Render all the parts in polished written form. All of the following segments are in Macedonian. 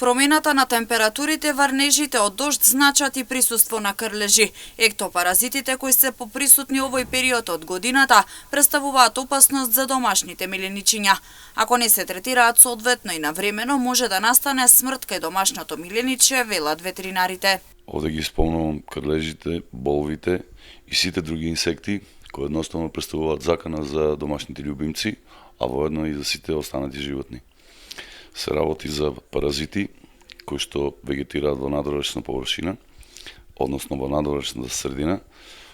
Промената на температурите, врнежите од дожд значат и присуство на крлежи. Ектопаразитите кои се поприсутни овој период од годината представуваат опасност за домашните миленичиња. Ако не се третираат соодветно и навремено, може да настане смрт кај домашното милениче, велат ветеринарите. Овде ги спомнувам крлежите, болвите и сите други инсекти кои едноставно представуваат закана за домашните љубимци, а воедно и за сите останати животни. Се работи за паразити кои што вегетираат во надворешна површина, односно во надворешната средина,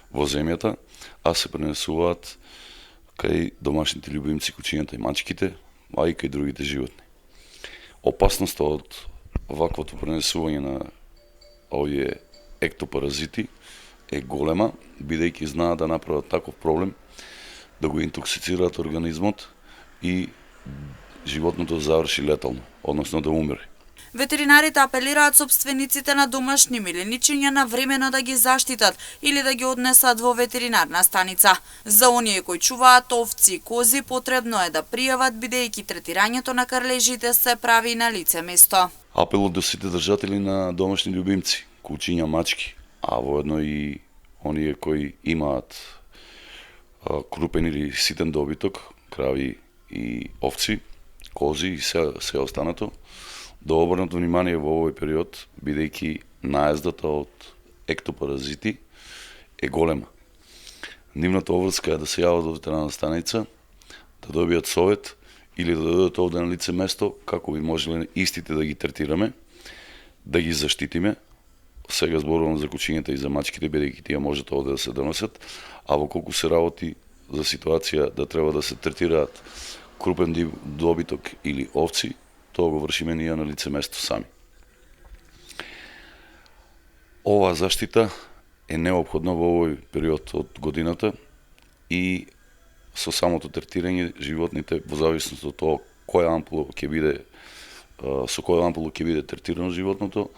во земјата, а се пренесуваат кај домашните љубимци, кучињата и мачките, а и кај другите животни. Опасноста од ваквото пренесување на овие ектопаразити е голема, бидејќи знаат да направат таков проблем, да го интоксицираат организмот и животното заврши летално, односно да умре. Ветеринарите апелираат собствениците на домашни миленичиња навремено да ги заштитат или да ги однесат во ветеринарна станица. За оние кои чуваат овци и кози потребно е да пријават, бидејќи третирањето на крлежите се прави на лице место. Апелот до сите држатели на домашни љубимци, кучиња, мачки, а воедно и оние кои имаат крупен или ситен добиток, крави и овци, кози и се останато, да обрнат внимание во овој период, бидејќи наездата од ектопаразити е голема. Нивната обврска е да се јават до ветеринарна станица, да добијат совет или да додадат овде на лице место како би можеле истите да ги третираме, да ги заштитиме. Сега зборувам за кучињата и за мачките, бидејќи тие можат овде да се донесат, а во колку се работи за ситуација да треба да се третираат крупен добиток или овци, тоа го вршиме ние на лице место сами. Оваа заштита е неопходна во овој период од годината и со самото третирање животните, во зависност од тоа која ампула ќе биде, со која ампула ќе биде третирано животното,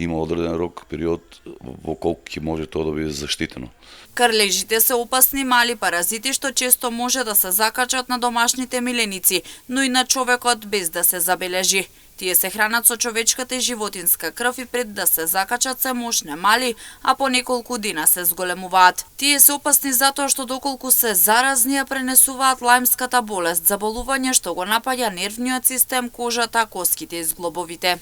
има одреден рок, период во колку ќе може тоа да биде заштитено. Крлежите се опасни мали паразити што често може да се закачат на домашните миленици, но и на човекот без да се забележи. Тие се хранат со човечката и животинска крв и пред да се закачат се мошне мали, а по неколку дена се зголемуваат. Тие се опасни затоа што доколку се заразни ја пренесуваат лајмската болест, заболување што го напаѓа нервниот систем, кожата, коските и зглобовите.